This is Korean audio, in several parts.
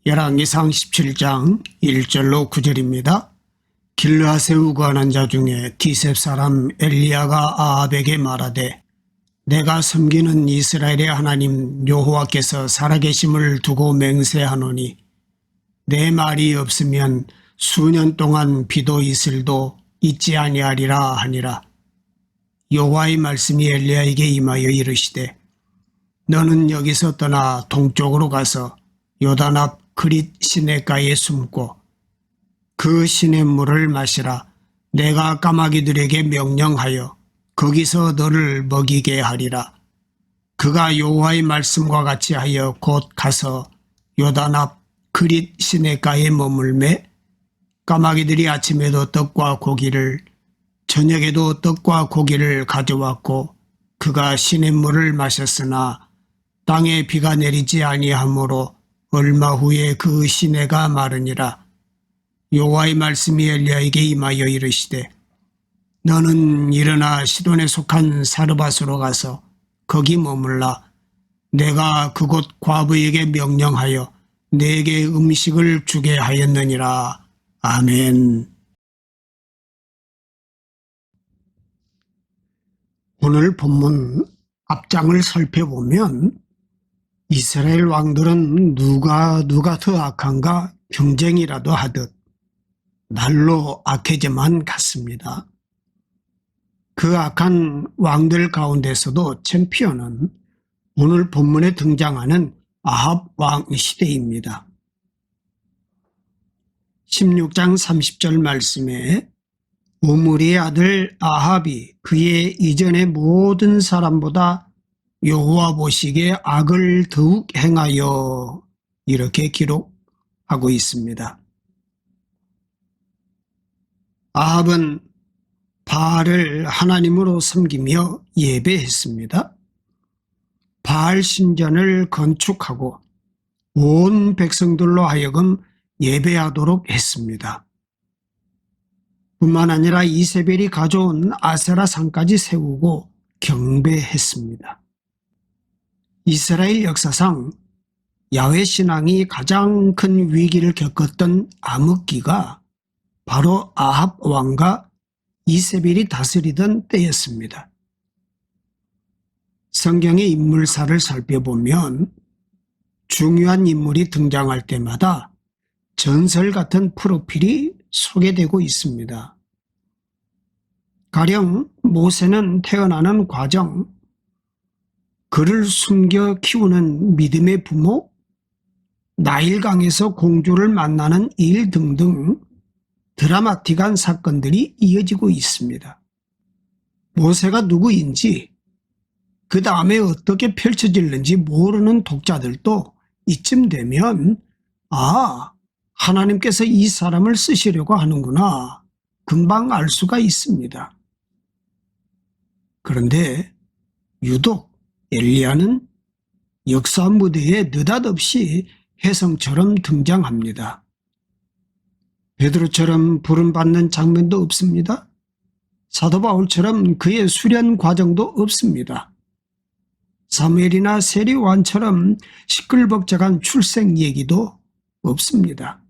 열왕기상 17장 1절로 9절입니다. 길르앗에 우거하는 자 중에 디셉 사람 엘리야가 아합에게 말하되 내가 섬기는 이스라엘의 하나님 여호와께서 살아계심을 두고 맹세하노니 내 말이 없으면 수년 동안 비도 이슬도 있지 아니하리라 하니라. 여호와의 말씀이 엘리야에게 임하여 이르시되 너는 여기서 떠나 동쪽으로 가서 요단 앞 그릿 시냇가에 숨고 그 시냇물을 마시라. 내가 까마귀들에게 명령하여 거기서 너를 먹이게 하리라. 그가 여호와의 말씀과 같이 하여 곧 가서 요단 앞 그릿 시냇가에 머물매 까마귀들이 아침에도 떡과 고기를 저녁에도 떡과 고기를 가져왔고 그가 시냇물을 마셨으나 땅에 비가 내리지 아니하므로 얼마 후에 그 시내가 마르니라. 여호와의 말씀이 엘리야에게 임하여 이르시되 너는 일어나 시돈에 속한 사르밧으로 가서 거기 머물라. 내가 그곳 과부에게 명령하여 내게 음식을 주게 하였느니라. 아멘. 오늘 본문 앞장을 살펴보면 이스라엘 왕들은 누가 더 악한가 경쟁이라도 하듯 날로 악해져만 갔습니다. 그 악한 왕들 가운데서도 챔피언은 오늘 본문에 등장하는 아합 왕 시대입니다. 16장 30절 말씀에 오므리의 아들 아합이 그의 이전의 모든 사람보다 여호와 보시기에 악을 더욱 행하여 이렇게 기록하고 있습니다. 아합은 바알을 하나님으로 섬기며 예배했습니다. 바알 신전을 건축하고 온 백성들로 하여금 예배하도록 했습니다. 뿐만 아니라 이세벨이 가져온 아세라 상까지 세우고 경배했습니다. 이스라엘 역사상 야훼 신앙이 가장 큰 위기를 겪었던 암흑기가 바로 아합 왕과 이세벨이 다스리던 때였습니다. 성경의 인물사를 살펴보면 중요한 인물이 등장할 때마다 전설 같은 프로필이 소개되고 있습니다. 가령 모세는 태어나는 과정, 그를 숨겨 키우는 믿음의 부모, 나일강에서 공주를 만나는 일 등등 드라마틱한 사건들이 이어지고 있습니다. 모세가 누구인지 그 다음에 어떻게 펼쳐질는지 모르는 독자들도 이쯤 되면 하나님께서 이 사람을 쓰시려고 하는구나 금방 알 수가 있습니다. 그런데 유독 엘리야는 역사 무대에 느닷없이 혜성처럼 등장합니다. 베드로처럼 부름받는 장면도 없습니다. 사도 바울처럼 그의 수련 과정도 없습니다. 사무엘이나 세리완처럼 시끌벅적한 출생 얘기도 없습니다.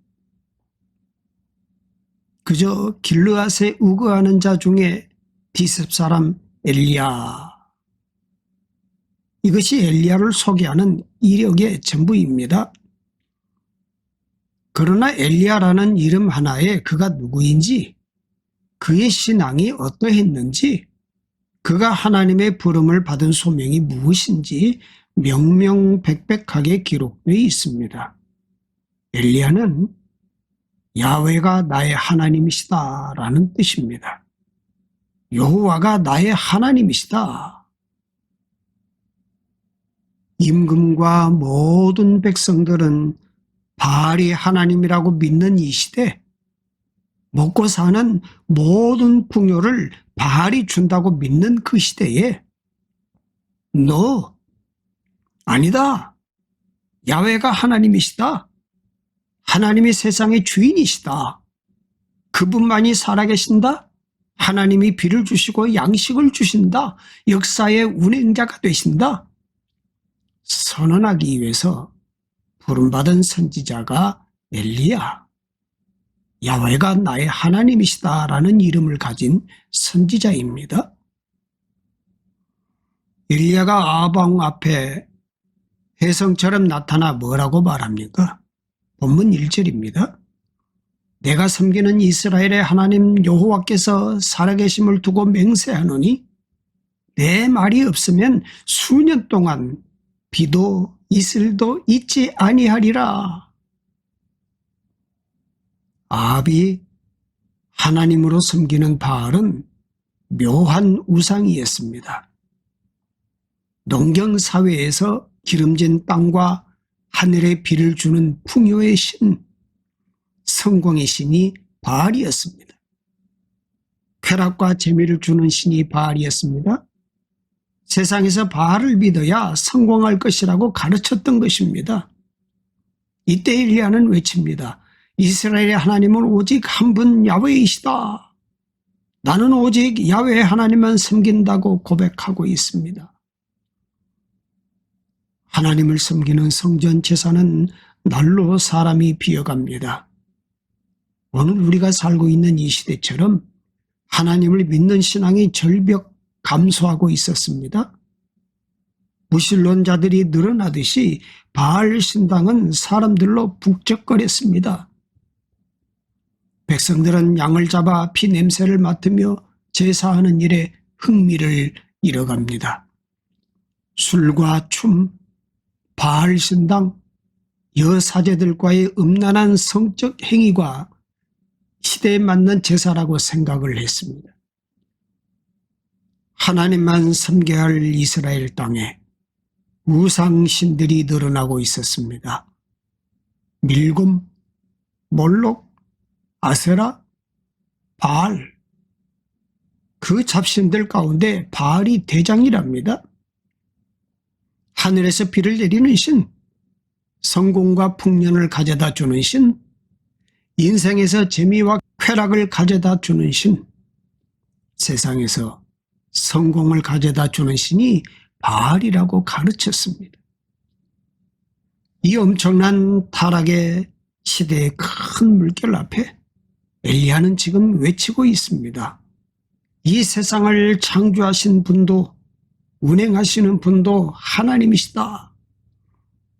그저 길르앗에 우거하는 자 중에 디셉 사람 엘리야. 이것이 엘리야를 소개하는 이력의 전부입니다. 그러나 엘리야라는 이름 하나에 그가 누구인지, 그의 신앙이 어떠했는지, 그가 하나님의 부름을 받은 소명이 무엇인지 명명백백하게 기록되어 있습니다. 엘리야는 야훼가 나의 하나님이시다 라는 뜻입니다. 여호와가 나의 하나님이시다. 임금과 모든 백성들은 바알이 하나님이라고 믿는 이 시대, 먹고 사는 모든 풍요를 바알이 준다고 믿는 그 시대에 너 아니다. 야훼가 하나님이시다. 하나님이 세상의 주인이시다. 그분만이 살아계신다. 하나님이 비를 주시고 양식을 주신다. 역사의 운행자가 되신다. 선언하기 위해서 부름받은 선지자가 엘리야, 야훼가 나의 하나님이시다라는 이름을 가진 선지자입니다. 엘리야가 아합 왕 앞에 혜성처럼 나타나 뭐라고 말합니까? 본문 1절입니다. 내가 섬기는 이스라엘의 하나님 여호와께서 살아계심을 두고 맹세하노니 내 말이 없으면 수년 동안 비도 이슬도 있지 아니하리라. 아합이 하나님으로 섬기는 바알은 묘한 우상이었습니다. 농경사회에서 기름진 땅과 하늘의 비를 주는 풍요의 신, 성공의 신이 바알이었습니다. 쾌락과 재미를 주는 신이 바알이었습니다. 세상에서 바알을 믿어야 성공할 것이라고 가르쳤던 것입니다. 이때 엘리야는 외칩니다. 이스라엘의 하나님은 오직 한 분 야훼이시다. 나는 오직 야훼 하나님만 섬긴다고 고백하고 있습니다. 하나님을 섬기는 성전 제사는 날로 사람이 비어갑니다. 오늘 우리가 살고 있는 이 시대처럼 하나님을 믿는 신앙이 절벽 감소하고 있었습니다. 무신론자들이 늘어나듯이 바알 신당은 사람들로 북적거렸습니다. 백성들은 양을 잡아 피 냄새를 맡으며 제사하는 일에 흥미를 잃어갑니다. 술과 춤, 바알 신당, 여사제들과의 음란한 성적 행위가 시대에 맞는 제사라고 생각을 했습니다. 하나님만 섬겨야 할 이스라엘 땅에 우상신들이 늘어나고 있었습니다. 밀곰, 몰록, 아세라, 바알, 그 잡신들 가운데 바알이 대장이랍니다. 하늘에서 비를 내리는 신, 성공과 풍년을 가져다 주는 신, 인생에서 재미와 쾌락을 가져다 주는 신, 세상에서 성공을 가져다 주는 신이 바알이라고 가르쳤습니다. 이 엄청난 타락의 시대의 큰 물결 앞에 엘리야는 지금 외치고 있습니다. 이 세상을 창조하신 분도 운행하시는 분도 하나님이시다.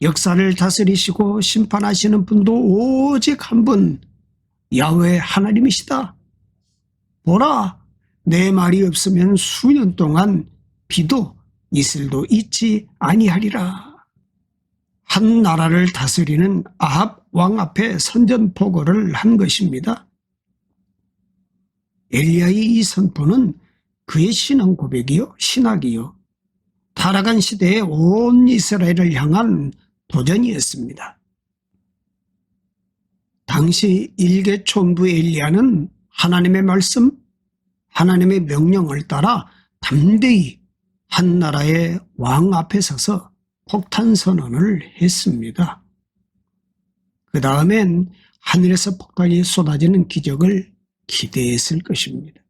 역사를 다스리시고 심판하시는 분도 오직 한 분, 야훼 하나님이시다. 보라, 내 말이 없으면 수년 동안 비도 이슬도 있지 아니하리라. 한 나라를 다스리는 아합 왕 앞에 선전포고를 한 것입니다. 엘리야의 이 선포는 그의 신앙 고백이요, 신학이요, 타락한 시대의 온 이스라엘을 향한 도전이었습니다. 당시 일개 촌부 엘리야는 하나님의 말씀, 하나님의 명령을 따라 담대히 한 나라의 왕 앞에 서서 폭탄 선언을 했습니다. 그 다음엔 하늘에서 폭탄이 쏟아지는 기적을 기대했을 것입니다.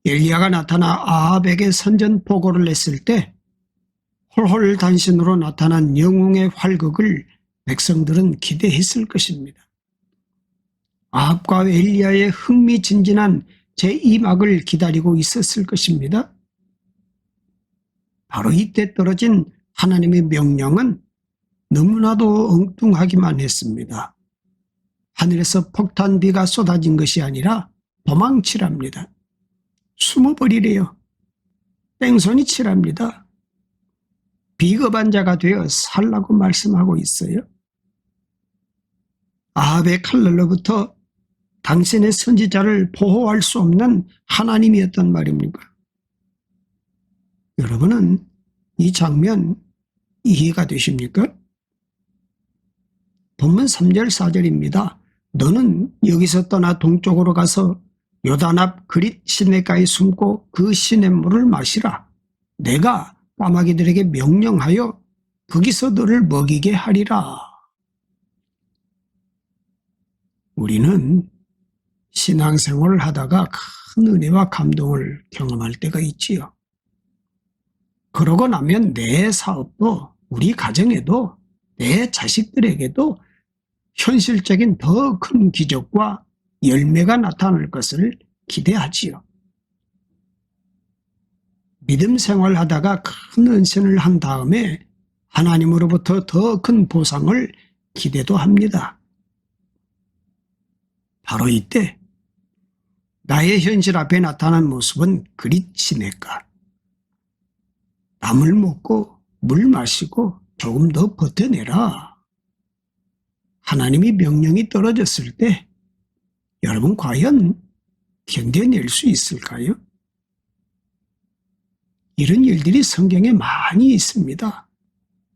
엘리야가 나타나 아합에게 선전포고를 했을 때 홀홀단신으로 나타난 영웅의 활극을 백성들은 기대했을 것입니다. 아합과 엘리야의 흥미진진한 제2막을 기다리고 있었을 것입니다. 바로 이때 떨어진 하나님의 명령은 너무나도 엉뚱하기만 했습니다. 하늘에서 폭탄비가 쏟아진 것이 아니라 도망치랍니다. 숨어버리래요. 뺑소니 치랍니다. 비겁한 자가 되어 살라고 말씀하고 있어요. 아합의 칼날로부터 당신의 선지자를 보호할 수 없는 하나님이었단 말입니까? 여러분은 이 장면 이해가 되십니까? 본문 3절 4절입니다. 너는 여기서 떠나 동쪽으로 가서 요단 앞 그릿 시내가에 숨고 그 시냇물을 마시라. 내가 까마귀들에게 명령하여 거기서 너를 먹이게 하리라. 우리는 신앙생활을 하다가 큰 은혜와 감동을 경험할 때가 있지요. 그러고 나면 내 사업도 우리 가정에도 내 자식들에게도 현실적인 더 큰 기적과 열매가 나타날 것을 기대하지요. 믿음 생활하다가 큰 은신을 한 다음에 하나님으로부터 더 큰 보상을 기대도 합니다. 바로 이때 나의 현실 앞에 나타난 모습은 그리 시냇가. 나물 먹고 물 마시고 조금 더 버텨내라. 하나님이 명령이 떨어졌을 때 여러분 과연 견뎌낼 수 있을까요? 이런 일들이 성경에 많이 있습니다.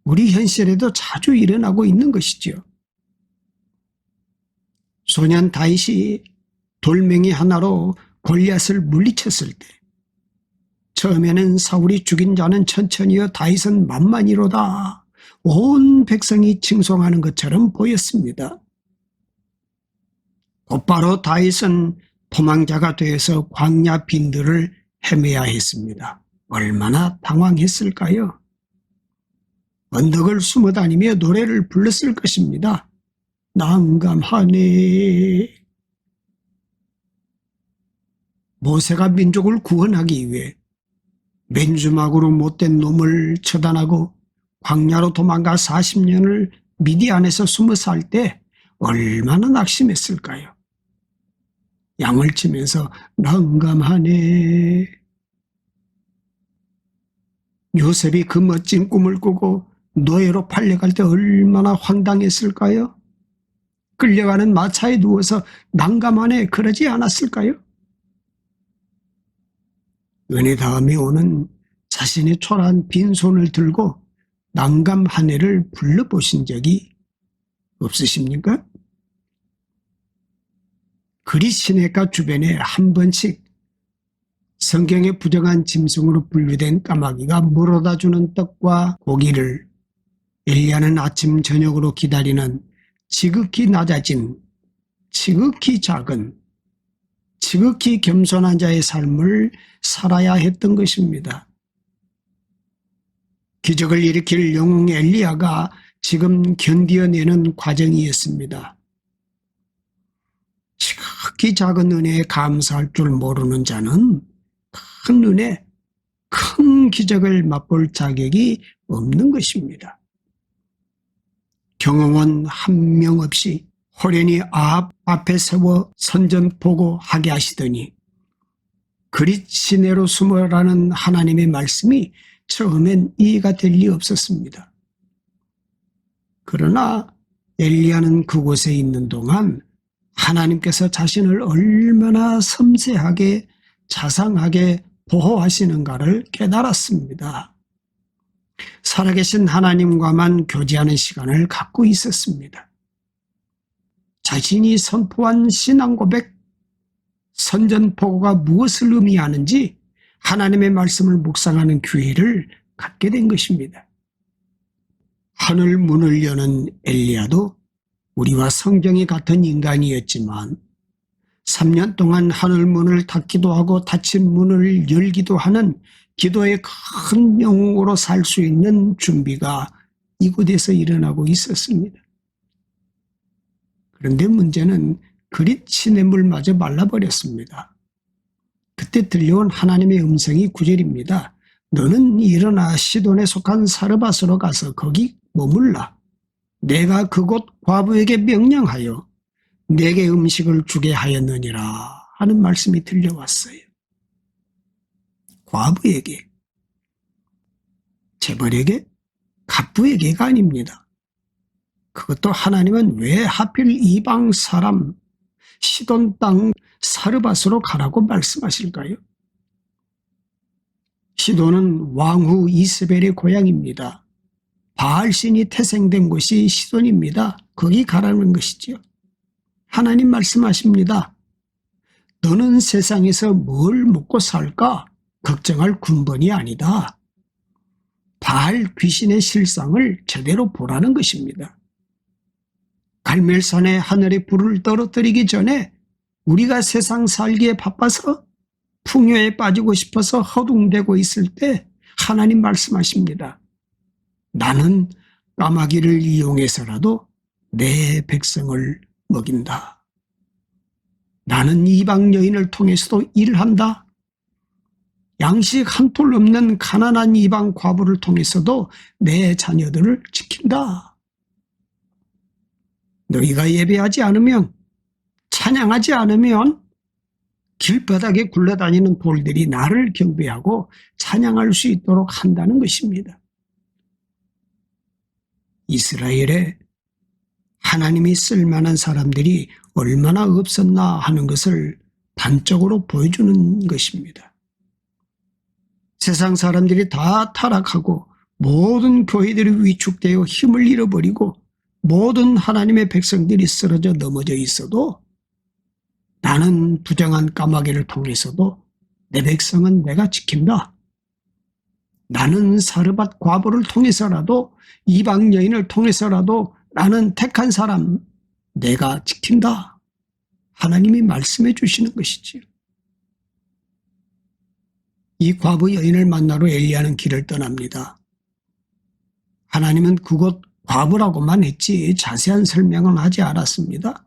우리 현실에도 자주 일어나고 있는 것이죠. 소년 다윗이 돌멩이 하나로 골리앗을 물리쳤을 때 처음에는 사울이 죽인 자는 천천히요 다윗은 만만이로다. 온 백성이 칭송하는 것처럼 보였습니다. 곧바로 다윗은 도망자가 되어서 광야 빈들을 헤매야 했습니다. 얼마나 당황했을까요? 언덕을 숨어 다니며 노래를 불렀을 것입니다. 난감하네. 모세가 민족을 구원하기 위해 맨주막으로 못된 놈을 처단하고 광야로 도망가 40년을 미디안에서 숨어 살 때 얼마나 낙심했을까요? 양을 치면서 난감하네. 요셉이 그 멋진 꿈을 꾸고 노예로 팔려갈 때 얼마나 황당했을까요? 끌려가는 마차에 누워서 난감하네 그러지 않았을까요? 은혜 다음에 오는 자신의 초라한 빈손을 들고 난감하네를 불러보신 적이 없으십니까? 그리 시냇가 주변에 한 번씩 성경의 부정한 짐승으로 분류된 까마귀가 물어다 주는 떡과 고기를 엘리야는 아침 저녁으로 기다리는 지극히 낮아진, 지극히 작은, 지극히 겸손한 자의 삶을 살아야 했던 것입니다. 기적을 일으킬 영웅 엘리야가 지금 견디어내는 과정이었습니다. 지극히 작은 은혜에 감사할 줄 모르는 자는 큰 은혜, 큰 기적을 맛볼 자격이 없는 것입니다. 경영원 한 명 없이 호련히 아합 앞에 세워 선전포고하게 하시더니 그릿 시내로 숨어라는 하나님의 말씀이 처음엔 이해가 될 리 없었습니다. 그러나 엘리야는 그곳에 있는 동안 하나님께서 자신을 얼마나 섬세하게 자상하게 보호하시는가를 깨달았습니다. 살아계신 하나님과만 교제하는 시간을 갖고 있었습니다. 자신이 선포한 신앙 고백, 선전포고가 무엇을 의미하는지 하나님의 말씀을 묵상하는 기회를 갖게 된 것입니다. 하늘 문을 여는 엘리야도 우리와 성정이 같은 인간이었지만 3년 동안 하늘 문을 닫기도 하고 닫힌 문을 열기도 하는 기도의 큰 영웅으로 살 수 있는 준비가 이곳에서 일어나고 있었습니다. 그런데 문제는 그릿 시냇물마저 말라버렸습니다. 그때 들려온 하나님의 음성이 9절입니다. 너는 일어나 시돈에 속한 사르밧으로 가서 거기 머물라. 내가 그곳 과부에게 명령하여 내게 음식을 주게 하였느니라 하는 말씀이 들려왔어요. 과부에게, 재벌에게, 갑부에게가 아닙니다. 그것도 하나님은 왜 하필 이방 사람 시돈 땅 사르밧으로 가라고 말씀하실까요? 시돈은 왕후 이스벨의 고향입니다. 바알신이 태생된 곳이 시돈입니다. 거기 가라는 것이죠. 하나님 말씀하십니다. 너는 세상에서 뭘 먹고 살까 걱정할 군번이 아니다. 바알 귀신의 실상을 제대로 보라는 것입니다. 갈멜산에 하늘에 불을 떨어뜨리기 전에 우리가 세상 살기에 바빠서 풍요에 빠지고 싶어서 허둥대고 있을 때 하나님 말씀하십니다. 나는 까마귀를 이용해서라도 내 백성을 먹인다. 나는 이방 여인을 통해서도 일한다. 양식 한 톨 없는 가난한 이방 과부를 통해서도 내 자녀들을 지킨다. 너희가 예배하지 않으면, 찬양하지 않으면 길바닥에 굴러다니는 돌들이 나를 경배하고 찬양할 수 있도록 한다는 것입니다. 이스라엘에 하나님이 쓸만한 사람들이 얼마나 없었나 하는 것을 단적으로 보여주는 것입니다. 세상 사람들이 다 타락하고 모든 교회들이 위축되어 힘을 잃어버리고 모든 하나님의 백성들이 쓰러져 넘어져 있어도 나는 부정한 까마귀를 통해서도 내 백성은 내가 지킨다. 나는 사르밧 과부를 통해서라도 이방 여인을 통해서라도 나는 택한 사람 내가 지킨다. 하나님이 말씀해 주시는 것이지요. 이 과부 여인을 만나러 엘리야는 길을 떠납니다. 하나님은 그곳 과부라고만 했지 자세한 설명은 하지 않았습니다.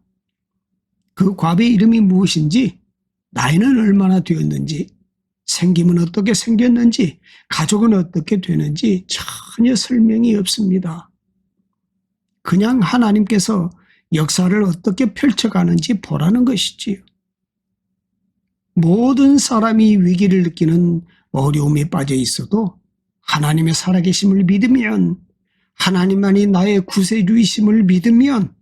그 과부의 이름이 무엇인지, 나이는 얼마나 되었는지, 생김은 어떻게 생겼는지, 가족은 어떻게 되는지 전혀 설명이 없습니다. 그냥 하나님께서 역사를 어떻게 펼쳐가는지 보라는 것이지요. 모든 사람이 위기를 느끼는 어려움에 빠져 있어도 하나님의 살아계심을 믿으면, 하나님만이 나의 구세주이심을 믿으면,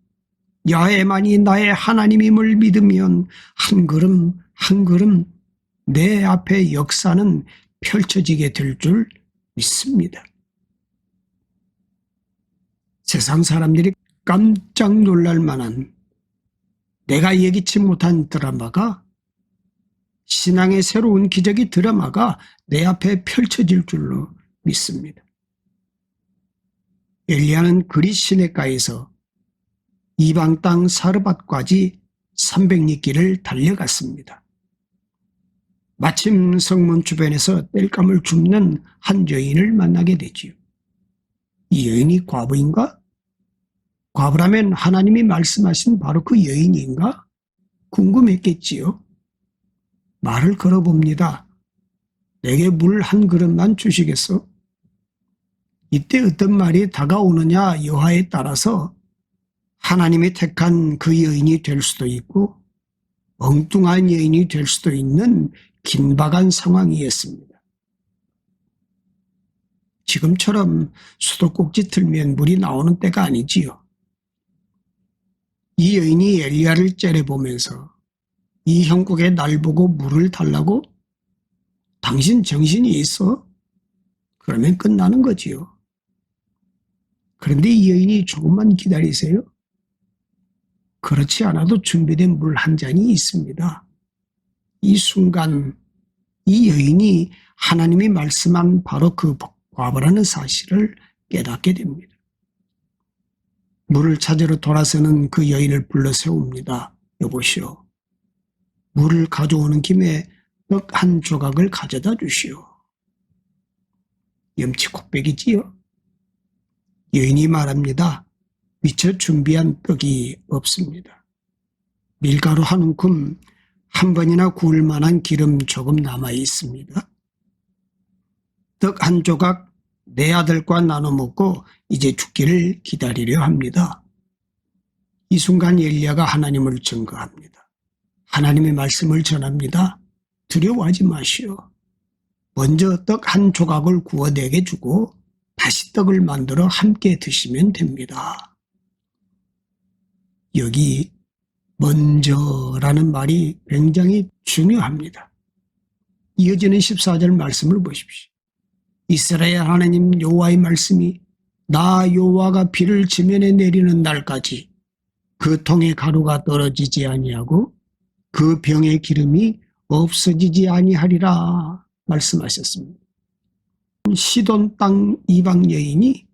야훼만이 나의 하나님임을 믿으면 한 걸음 한 걸음 내 앞에 역사는 펼쳐지게 될 줄 믿습니다. 세상 사람들이 깜짝 놀랄 만한 내가 예기치 못한 드라마가, 신앙의 새로운 기적이 드라마가 내 앞에 펼쳐질 줄로 믿습니다. 엘리야는 그릿 시내가에서 이방 땅 사르밧까지 300리길을 달려갔습니다. 마침 성문 주변에서 땔감을 줍는 한 여인을 만나게 되지요. 이 여인이 과부인가? 과부라면 하나님이 말씀하신 바로 그 여인인가? 궁금했겠지요. 말을 걸어봅니다. 내게 물 한 그릇만 주시겠소? 이때 어떤 말이 다가오느냐 여하에 따라서 하나님이 택한 그 여인이 될 수도 있고 엉뚱한 여인이 될 수도 있는 긴박한 상황이었습니다. 지금처럼 수도꼭지 틀면 물이 나오는 때가 아니지요. 이 여인이 엘리야를 째려보면서 이 형국에 날 보고 물을 달라고? 당신 정신이 있어? 그러면 끝나는 거지요. 그런데 이 여인이 조금만 기다리세요. 그렇지 않아도 준비된 물 한 잔이 있습니다. 이 순간 이 여인이 하나님이 말씀한 바로 그 과부라는 사실을 깨닫게 됩니다. 물을 찾으러 돌아서는 그 여인을 불러 세웁니다. 여보시오. 물을 가져오는 김에 떡 한 조각을 가져다 주시오. 염치코빼기지요. 여인이 말합니다. 미처 준비한 떡이 없습니다. 밀가루 한 움큼, 한 번이나 구울 만한 기름 조금 남아 있습니다. 떡 한 조각 내 아들과 나눠 먹고 이제 죽기를 기다리려 합니다. 이 순간 엘리야가 하나님을 증거합니다. 하나님의 말씀을 전합니다. 두려워하지 마시오. 먼저 떡 한 조각을 구워 내게 주고 다시 떡을 만들어 함께 드시면 됩니다. 여기 먼저라는 말이 굉장히 중요합니다. 이어지는 14절 말씀을 보십시오. 이스라엘 하나님 여호와의 말씀이 나 여호와가 비를 지면에 내리는 날까지 그 통에 가루가 떨어지지 아니하고 그 병의 기름이 없어지지 아니하리라 말씀하셨습니다. 시돈 땅 이방 여인이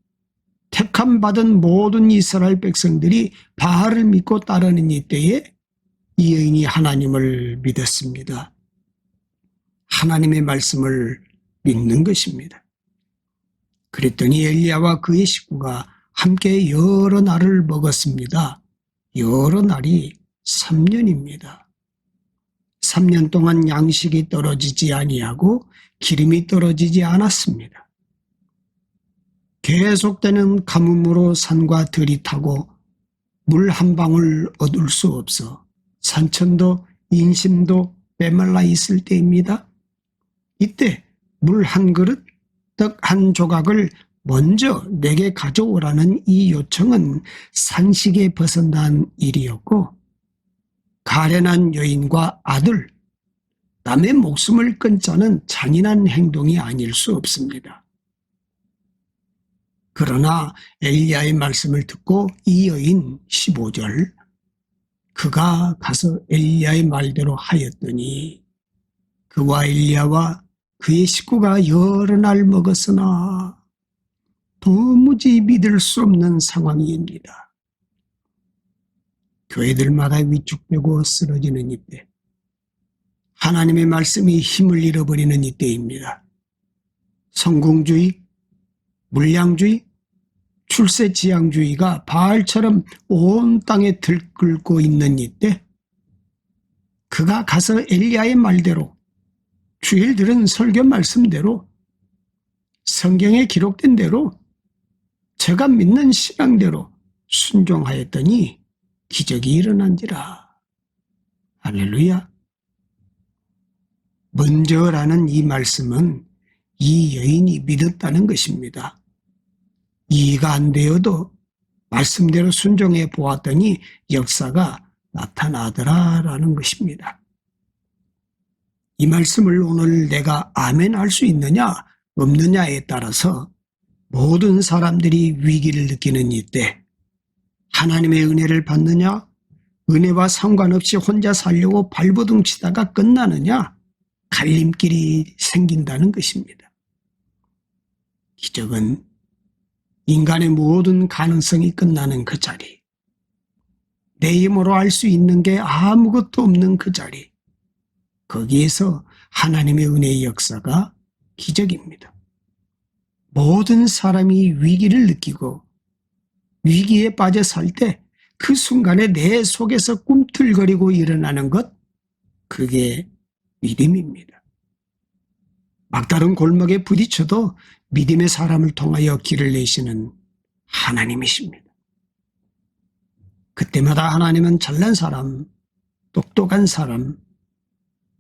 택함 받은 모든 이스라엘 백성들이 바알을 믿고 따르는 이때에 이 여인이 하나님을 믿었습니다. 하나님의 말씀을 믿는 것입니다. 그랬더니 엘리야와 그의 식구가 함께 여러 날을 먹었습니다. 여러 날이 3년입니다. 3년 동안 양식이 떨어지지 아니하고 기름이 떨어지지 않았습니다. 계속되는 가뭄으로 산과 들이 타고 물 한 방울 얻을 수 없어 산천도 인심도 메말라 있을 때입니다. 이때 물 한 그릇, 떡 한 조각을 먼저 내게 가져오라는 이 요청은 상식에 벗어난 일이었고, 가련한 여인과 아들, 남의 목숨을 끊자는 잔인한 행동이 아닐 수 없습니다. 그러나 엘리야의 말씀을 듣고 이 여인 15절, 그가 가서 엘리야의 말대로 하였더니 그와 엘리야와 그의 식구가 여러 날 먹었으나 도무지 믿을 수 없는 상황입니다. 교회들마다 위축되고 쓰러지는 이때, 하나님의 말씀이 힘을 잃어버리는 이때입니다. 성공주의, 물량주의, 출세지향주의가 바알처럼 온 땅에 들끓고 있는 이때, 그가 가서 엘리야의 말대로, 주일 들은 설교 말씀대로, 성경에 기록된 대로, 제가 믿는 신앙대로 순종하였더니 기적이 일어난지라. 할렐루야. 먼저라는 이 말씀은 이 여인이 믿었다는 것입니다. 이해가 안 되어도 말씀대로 순종해 보았더니 역사가 나타나더라라는 것입니다. 이 말씀을 오늘 내가 아멘 할 수 있느냐 없느냐에 따라서 모든 사람들이 위기를 느끼는 이때 하나님의 은혜를 받느냐, 은혜와 상관없이 혼자 살려고 발버둥 치다가 끝나느냐, 갈림길이 생긴다는 것입니다. 기적은 인간의 모든 가능성이 끝나는 그 자리, 내 힘으로 할 수 있는 게 아무것도 없는 그 자리, 거기에서 하나님의 은혜의 역사가 기적입니다. 모든 사람이 위기를 느끼고 위기에 빠져 살 때 그 순간에 내 속에서 꿈틀거리고 일어나는 것, 그게 믿음입니다. 막다른 골목에 부딪혀도 믿음의 사람을 통하여 길을 내시는 하나님이십니다. 그때마다 하나님은 잘난 사람, 똑똑한 사람,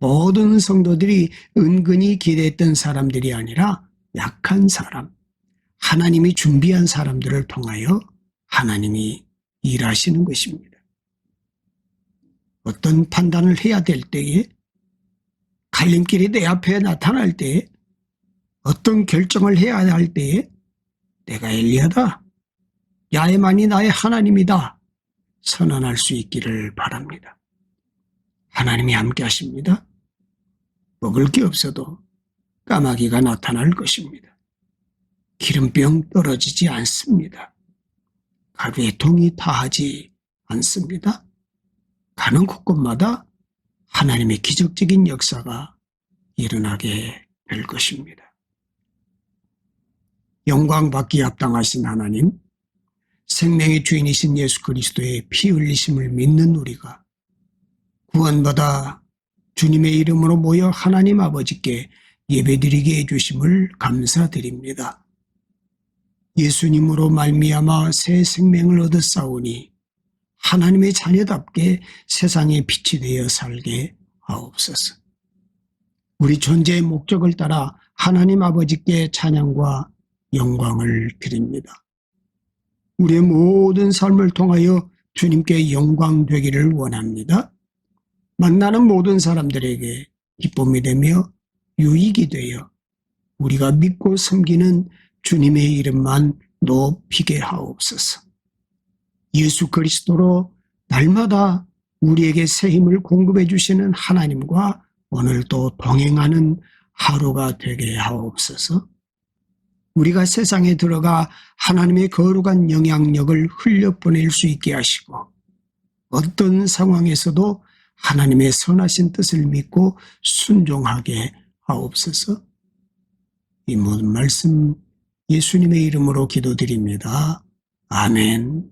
모든 성도들이 은근히 기대했던 사람들이 아니라 약한 사람, 하나님이 준비한 사람들을 통하여 하나님이 일하시는 것입니다. 어떤 판단을 해야 될 때에, 갈림길이 내 앞에 나타날 때에, 어떤 결정을 해야 할 때에 내가 엘리야다, 야훼만이 나의 하나님이다 선언할 수 있기를 바랍니다. 하나님이 함께 하십니다. 먹을 게 없어도 까마귀가 나타날 것입니다. 기름병 떨어지지 않습니다. 가루에 동이 다하지 않습니다. 가는 곳곳마다 하나님의 기적적인 역사가 일어나게 될 것입니다. 영광받기에 합당하신 하나님, 생명의 주인이신 예수 그리스도의 피 흘리심을 믿는 우리가 구원받아 주님의 이름으로 모여 하나님 아버지께 예배드리게 해주심을 감사드립니다. 예수님으로 말미암아 새 생명을 얻었사오니 하나님의 자녀답게 세상에 빛이 되어 살게 하옵소서. 우리 존재의 목적을 따라 하나님 아버지께 찬양과 영광을 드립니다. 우리의 모든 삶을 통하여 주님께 영광 되기를 원합니다. 만나는 모든 사람들에게 기쁨이 되며 유익이 되어 우리가 믿고 섬기는 주님의 이름만 높이게 하옵소서. 예수 그리스도로 날마다 우리에게 새 힘을 공급해 주시는 하나님과 오늘도 동행하는 하루가 되게 하옵소서. 우리가 세상에 들어가 하나님의 거룩한 영향력을 흘려보낼 수 있게 하시고 어떤 상황에서도 하나님의 선하신 뜻을 믿고 순종하게 하옵소서. 이 모든 말씀 예수님의 이름으로 기도드립니다. 아멘.